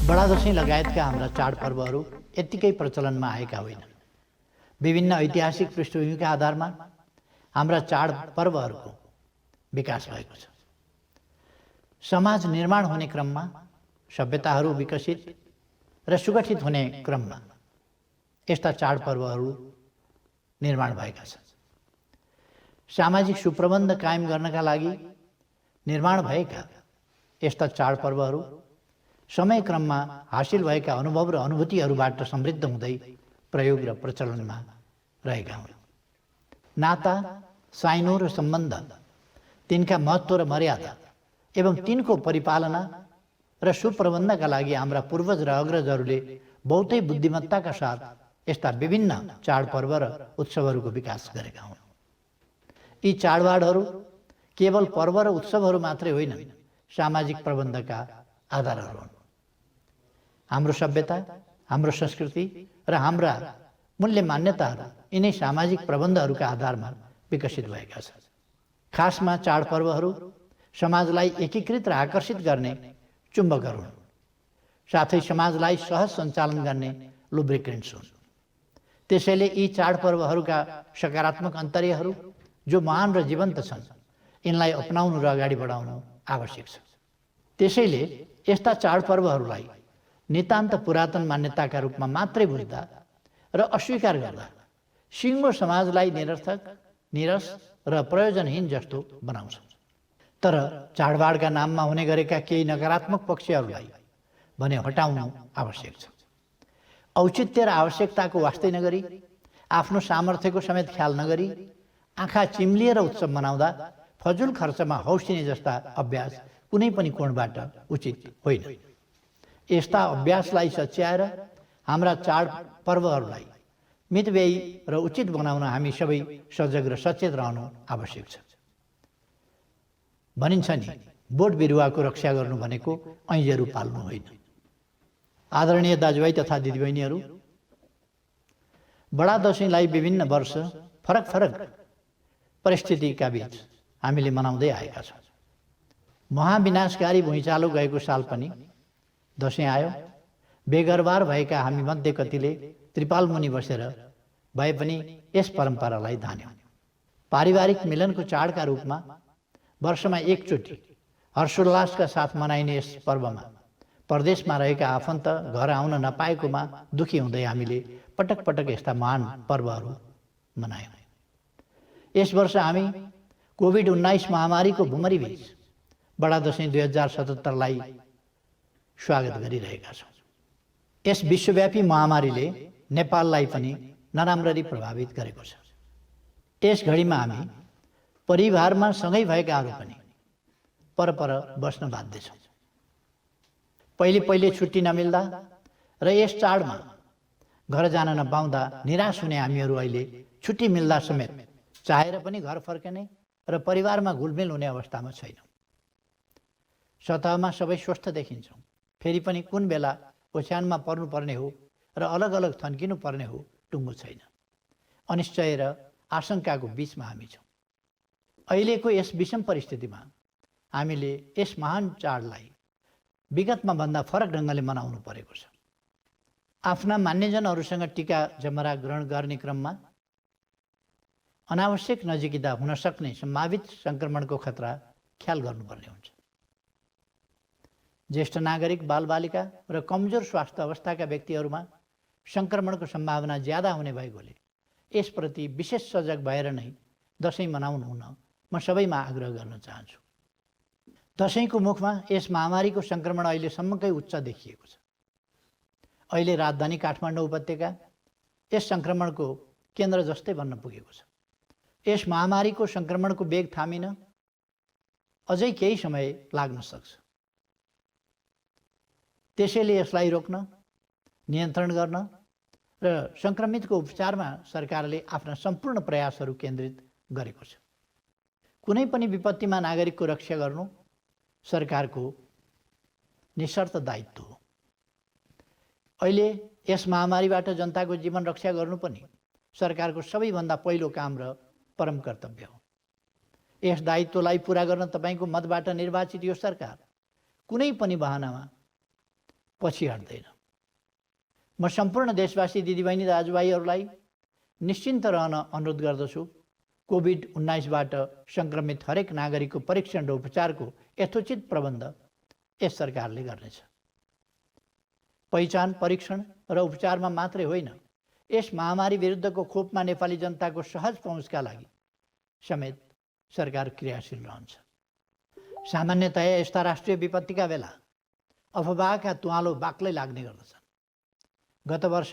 बडा दशैं लगायतका हाम्रा चाडपर्वहरू यत्तिकै प्रचलनमा आएका होइनन्। विभिन्न ऐतिहासिक पृष्ठभूमिका आधारमा हाम्रा चाडपर्वहरूको विकास भएको छ। समाज निर्माण हुने क्रममा, सभ्यताहरू विकसित र सुगठित हुने क्रममा यस्ता चाडपर्वहरू निर्माण भएका छन्। सामाजिक सुप्रबन्ध कायम गर्नका लागि निर्माण भएका यस्ता चाडपर्वहरू समयक्रममा हासिल भएका अनुभव र अनुभूतिहरूबाट समृद्ध हुँदै प्रयोग र प्रचलनमा रहेका हुन्। नाता, साइनो र सम्बन्ध, तिनका महत्त्व र मर्यादा एवं तिनको परिपालना र सुप्रबन्धका लागि हाम्रा पूर्वज र अग्रजहरूले बहुतै बुद्धिमत्ताका साथ यस्ता विभिन्न चाडपर्व र उत्सवहरूको विकास गरेका हुन्। यी चाडबाडहरू केवल पर्व र उत्सवहरू मात्रै होइनन्, सामाजिक प्रबन्धका आधारहरू हुन्। हाम्रो सभ्यता, हाम्रो संस्कृति र हाम्रा मूल्य मान्यताहरू यिनै सामाजिक प्रबन्धहरूका आधारमा विकसित भएका छन्। खासमा चाडपर्वहरू समाजलाई एकीकृत र आकर्षित गर्ने चुम्बकहरू हुन्, साथै समाजलाई सहज सञ्चालन गर्ने लुब्रिकेन्ट्स हुन्। त्यसैले यी चाडपर्वहरूका सकारात्मक अन्तर्यहरू जो महान र जीवन्त छन्, यिनलाई अपनाउनु र अगाडि बढाउनु आवश्यक छ। त्यसैले यस्ता चाडपर्वहरूलाई नितान्त पुरातन मान्यताका रूपमा मात्रै बुझ्दा र अस्वीकार गर्दा सिङ्गो समाजलाई निरर्थक, निरस र प्रयोजनहीन जस्तो बनाउँछ। तर चाडबाडका नाममा हुने गरेका केही नकारात्मक पक्षहरूलाई भने हटाउनु आवश्यक छ। औचित्य र आवश्यकताको वास्तै नगरी, आफ्नो सामर्थ्यको समेत ख्याल नगरी आँखा चिम्लिएर उत्सव मनाउँदा फजुल खर्चमा हौसिने जस्ता अभ्यास कुनै पनि कोणबाट उचित होइन। यस्ता अभ्यासलाई सच्याएर हाम्रा चाडपर्वहरूलाई मितव्ययी र उचित बनाउन हामी सबै सजग र सचेत रहनु आवश्यक छ। भनिन्छ नि, बोट बिरुवाको रक्षा गर्नु भनेको ऐँजेरू पाल्नु होइन। आदरणीय दाजुभाइ तथा दिदीबहिनीहरू, बडा दशैंलाई विभिन्न वर्ष फरक फरक परिस्थितिका बीच हामीले मनाउँदै आएका छौँ। महाविनाशकारी भुइँचालो गएको साल पनि दशैं आयो। बेघरबार भएका हामी मध्ये कतिले त्रिपाल मुनि बसेर भए पनि यस परम्परालाई धान्यौँ। पारिवारिक मिलनको चाडका रूपमा वर्षमा एकचोटि हर्षोल्लासका साथ मनाइने यस पर्वमा परदेशमा रहेका आफन्त घर आउन नपाएकोमा दुखी हुँदै हामीले पटक पटक यस्ता महान पर्वहरू मनायौँ। यस वर्ष हामी कोभिड-19 महामारीको भुमरीबीच बडा दशैं 2077लाई स्वागत गरिरहेका छौँ। यस विश्वव्यापी महामारीले नेपाललाई पनि नराम्ररी प्रभावित गरेको छ। यस घडीमा हामी परिवारमा सँगै भएकाहरू पनि परपर बस्न बाध्य छौँ। पहिले छुट्टी नमिल्दा र यस चाडमा घर जान नपाउँदा निराश हुने हामीहरू अहिले छुट्टी मिल्दा समेत चाहेर पनि घर फर्कने र परिवारमा घुलमिल हुने अवस्थामा छैनौँ। सतहमा सबै स्वस्थ देखिन्छौँ, फेरि पनि कुन बेला ओछ्यानमा पर्नुपर्ने हो र अलग अलग थन्किनु पर्ने हो टुङ्गो छैन। अनिश्चय र आशंकाको बीचमा हामी छौँ। अहिलेको यस विषम परिस्थितिमा हामीले यस महान चाडलाई विगतमा भन्दा फरक ढङ्गले मनाउनु परेको छ। आफ्ना मान्यजनहरूसँग टीका जमरा ग्रहण गर्ने क्रममा अनावश्यक नजिकिँदा हुन सक्ने सम्भावित सङ्क्रमणको खतरा ख्याल गर्नुपर्ने हुन्छ। ज्येष्ठ नागरिक, बालबालिका र कमजोर स्वास्थ्य अवस्थाका व्यक्तिहरूमा सङ्क्रमणको सम्भावना ज्यादा हुने भएकोले यसप्रति विशेष सजग भएर नै दशैं मनाउनु हुन म सबैमा आग्रह गर्न चाहन्छु। दशैंको मुखमा यस महामारीको सङ्क्रमण अहिलेसम्मकै उच्च देखिएको छ। अहिले राजधानी काठमाडौँ उपत्यका यस सङ्क्रमणको केन्द्र जस्तै बन्न पुगेको छ। यस महामारीको सङ्क्रमणको वेग थामिन अझै केही समय लाग्न सक्छ। त्यसैले यसलाई रोक्न, नियन्त्रण गर्न र सङ्क्रमितको उपचारमा सरकारले आफ्ना सम्पूर्ण प्रयासहरू केन्द्रित गरेको छ। कुनै पनि विपत्तिमा नागरिकको रक्षा गर्नु सरकारको निशर्त दायित्व हो। अहिले यस महामारीबाट जनताको जीवन रक्षा गर्नु पनि सरकारको सबैभन्दा पहिलो काम र परम कर्तव्य हो। यस दायित्वलाई पूरा गर्न तपाईको मतबाट निर्वाचित यो सरकार कुनै पनि बहानामा पछि हट्दैन। म सम्पूर्ण देशवासी दिदीबहिनी दाजुभाइहरूलाई निश्चिन्त रहन अनुरोध गर्दछु। कोभिड-19बाट सङ्क्रमित हरेक नागरिकको परीक्षण र उपचारको यथोचित प्रबन्ध यस सरकारले गर्नेछ। पहिचान, परीक्षण र उपचारमा मात्रै होइन, यस महामारी विरुद्धको खोपमा नेपाली जनताको सहज पहुँचका लागि समेत सरकार क्रियाशील रहन्छ। सामान्यतया यस्ता राष्ट्रिय विपत्तिका बेला अफवाहका तुवालो बाक्लै लाग्ने गर्दछन्। गत वर्ष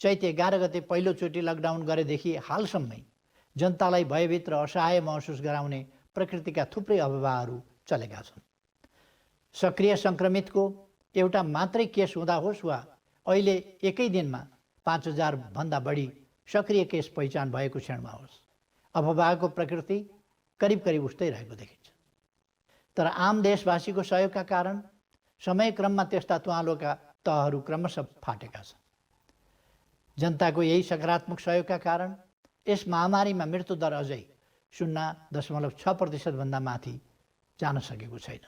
चैत 11 गते पहिलोचोटि लकडाउन गरेदेखि हालसम्मै जनतालाई भयभीत र असहाय महसुस गराउने प्रकृतिका थुप्रै अफवाहहरू चलेका छन्। सक्रिय सङ्क्रमितको एउटा मात्रै केस हुँदा होस् वा अहिले एकै दिनमा 5000 भन्दा बढी सक्रिय केस पहिचान भएको क्षणमा होस्, अफवाहको प्रकृति करिब उस्तै रहेको देखिन्छ। तर आम देशवासीको सहयोगका कारण समयक्रममा त्यस्ता तुवालोका तहहरू क्रमशः फाटेका छन्। जनताको यही सकारात्मक सहयोगका कारण यस महामारीमा मृत्युदर अझै 0.6% भन्दा माथि जान सकेको छैन।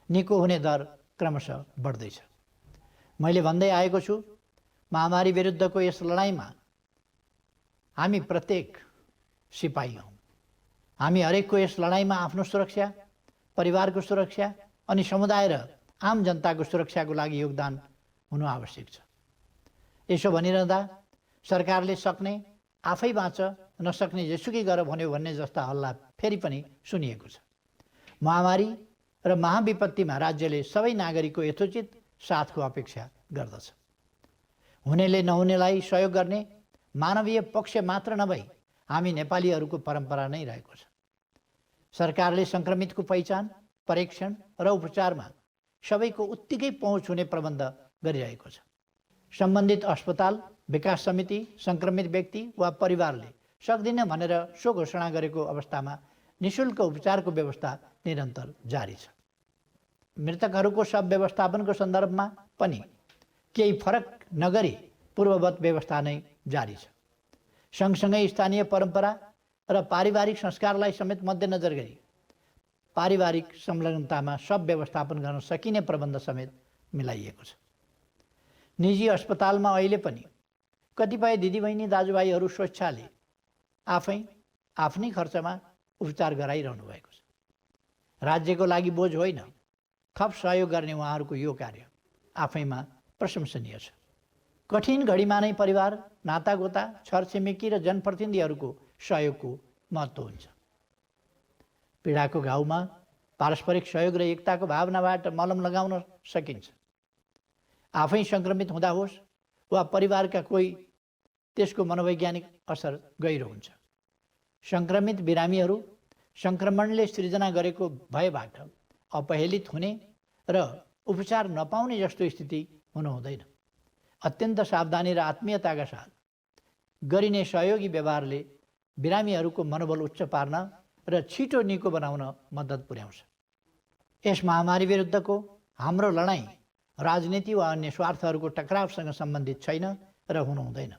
निको हुने दर क्रमशः बढ्दैछ। मैले भन्दै आएको छु, महामारी विरुद्धको यस लडाइँमा हामी प्रत्येक सिपाही हौँ। हामी हरेकको यस लडाइँमा आफ्नो सुरक्षा, परिवारको सुरक्षा अनि समुदाय र आम जनताको सुरक्षाको लागि योगदान हुनु आवश्यक छ। यसो भनिरहँदा सरकारले सक्ने आफै बाँच, नसक्ने जेसुकै गर भन्यो भन्ने जस्ता हल्ला फेरि पनि सुनिएको छ। महामारी र महाविपत्तिमा राज्यले सबै नागरिकको यथोचित साथको अपेक्षा गर्दछ। हुनेले नहुनेलाई सहयोग गर्ने मानवीय पक्ष मात्र नभई हामी नेपालीहरूको परम्परा नै रहेको छ। सरकारले सङ्क्रमितको पहिचान, परीक्षण र उपचारमा सबैको उत्तिकै पहुँच हुने प्रबन्ध गरिरहेको छ। सम्बन्धित अस्पताल, विकास समिति, सङ्क्रमित व्यक्ति वा परिवारले सक्दिन भनेर सो घोषणा गरेको अवस्थामा निःशुल्क उपचारको व्यवस्था निरन्तर जारी छ। मृतकहरूको शव व्यवस्थापनको सन्दर्भमा पनि केही फरक नगरी पूर्ववत व्यवस्था नै जारी छ। सँगसँगै स्थानीय परम्परा र पारिवारिक संस्कारलाई समेत मध्यनजर गरी पारिवारिक संलग्नतामा शव व्यवस्थापन गर्न सकिने प्रबन्ध समेत मिलाइएको छ। निजी अस्पतालमा अहिले पनि कतिपय दिदीबहिनी दाजुभाइहरू स्वेच्छाले आफ्नै खर्चमा उपचार गराइरहनु भएको छ। राज्यको लागि बोझ होइन, थप सहयोग गर्ने उहाँहरूको यो कार्य आफैमा प्रशंसनीय छ। कठिन घडीमा नै परिवार, नातागोता, छरछिमेकी र जनप्रतिनिधिहरूको सहयोगको महत्त्व हुन्छ। पीडाको घाउमा पारस्परिक सहयोग र एकताको भावनाबाट मलम लगाउन सकिन्छ। आफै सङ्क्रमित हुँदा होस् वा परिवारका कोही, त्यसको मनोवैज्ञानिक असर गहिरो हुन्छ। सङ्क्रमित बिरामीहरू सङ्क्रमणले सृजना गरेको भयबाट अपहेलित हुने र उपचार नपाउने जस्तो स्थिति हुनु हुँदैन। अत्यन्त सावधानी र आत्मीयताका साथ गरिने सहयोगी व्यवहारले बिरामीहरूको मनोबल उच्च पार्न र छिटो निको बनाउन मद्दत पुर्याउँछ। यस महामारी विरुद्धको हाम्रो लडाइँ राजनीति वा अन्य स्वार्थहरूको टकरावसँग सम्बन्धित छैन र हुनु हुँदैन।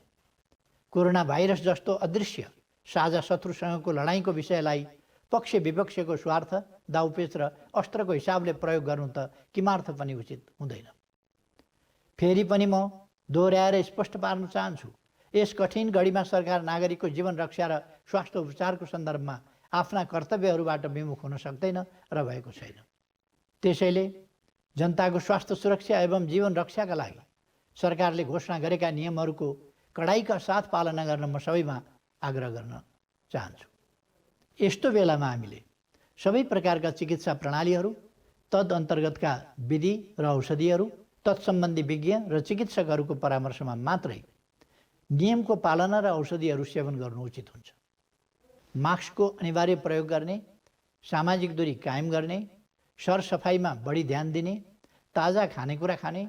कोरोना भाइरस जस्तो अदृश्य साझा शत्रुसँगको लडाइँको विषयलाई पक्ष विपक्षको स्वार्थ, दाउपेच र अस्त्रको हिसाबले प्रयोग गर्नु त किमार्थ पनि उचित हुँदैन। फेरि पनि म दोहोऱ्याएर स्पष्ट पार्न चाहन्छु, यस कठिन घडीमा सरकार नागरिकको जीवन रक्षा र स्वास्थ्य उपचारको सन्दर्भमा आफ्ना कर्तव्यहरूबाट विमुख हुन सक्दैन र भएको छैन। त्यसैले जनताको स्वास्थ्य सुरक्षा एवं जीवन रक्षाका लागि सरकारले घोषणा गरेका नियमहरूको कडाइका साथ पालना गर्न म सबैमा आग्रह गर्न चाहन्छु। यस्तो बेलामा हामीले सबै प्रकारका चिकित्सा प्रणालीहरू, तद अन्तर्गतका विधि र औषधिहरू, तत्सम्बन्धी विज्ञ र चिकित्सकहरूको परामर्शमा मात्रै नियमको पालना र औषधिहरू सेवन गर्नु उचित हुन्छ। मास्कको अनिवार्य प्रयोग गर्ने, सामाजिक दूरी कायम गर्ने, सरसफाइमा बढी ध्यान दिने, ताजा खानेकुरा खाने,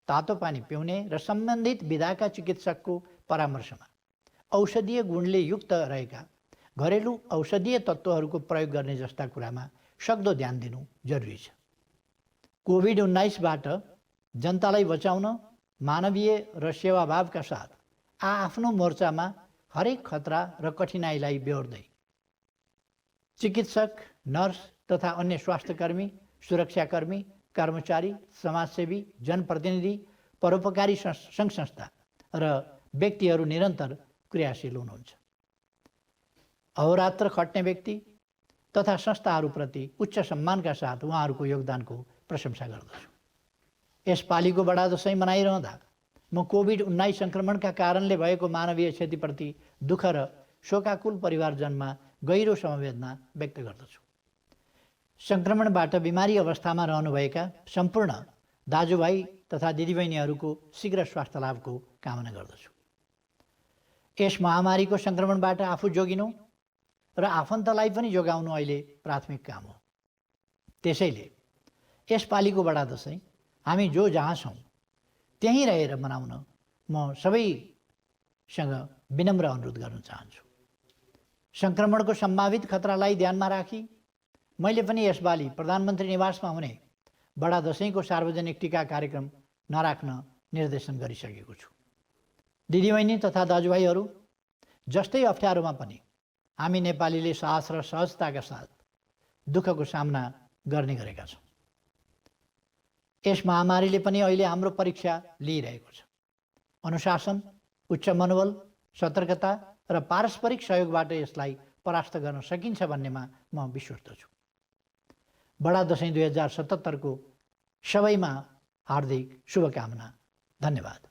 तातो पानी पिउने र सम्बन्धित विधाका चिकित्सकको परामर्शमा औषधीय गुणले युक्त रहेका घरेलु औषधीय तत्त्वहरूको प्रयोग गर्ने जस्ता कुरामा सक्दो ध्यान दिनु जरुरी छ। कोभिड-19बाट जनतालाई बचाउन मानवीय र सेवाभावका साथ आफ्नो मोर्चामा हरेक खतरा र कठिनाइलाई बेहोर्दै चिकित्सक, नर्स तथा अन्य स्वास्थ्यकर्मी, सुरक्षाकर्मी, कर्मचारी, समाजसेवी, जनप्रतिनिधि, परोपकारी सङ्घ संस्था र व्यक्तिहरू निरन्तर क्रियाशील हुनुहुन्छ। अहोरात्र खट्ने व्यक्ति तथा संस्थाहरूप्रति उच्च सम्मानका साथ उहाँहरूको योगदानको प्रशंसा गर्दछु। यसपालिको बडा दशैँ मनाइरहँदा म कोभिड-19 सङ्क्रमणका कारणले भएको मानवीय क्षतिप्रति दुःख र शोकाकुल परिवारजनमा गहिरो समवेदना व्यक्त गर्दछु। सङ्क्रमणबाट बिमारी अवस्थामा रहनुभएका सम्पूर्ण दाजुभाइ तथा दिदीबहिनीहरूको शीघ्र स्वास्थ्य लाभको कामना गर्दछु। यस महामारीको सङ्क्रमणबाट आफू जोगिनु र आफन्तलाई पनि जोगाउनु अहिले प्राथमिक काम हो। त्यसैले यसपालिको बडा दशैँ हामी जो जहाँ छौँ त्यहीँ रहेर मनाउन म सबैसँग विनम्र अनुरोध गर्न चाहन्छु। सङ्क्रमणको सम्भावित खतरालाई ध्यानमा राखी मैले पनि यसपालि प्रधानमन्त्री निवासमा हुने बडा दशैँको सार्वजनिक टीका कार्यक्रम नराख्न निर्देशन गरिसकेको छु। दिदीबहिनी तथा दाजुभाइहरू, जस्तै अप्ठ्यारोमा पनि हामी नेपालीले साहस र सहजताका साथ दुःखको सामना गर्ने गरेका छौँ। यस महामारीले पनि अहिले हाम्रो परीक्षा लिइरहेको छ। अनुशासन, उच्च मनोबल, सतर्कता र पारस्परिक सहयोगबाट यसलाई परास्त गर्न सकिन्छ भन्नेमा म विश्वस्त छु। बडा दशैँ 2077 को सबैमा हार्दिक शुभकामना। धन्यवाद।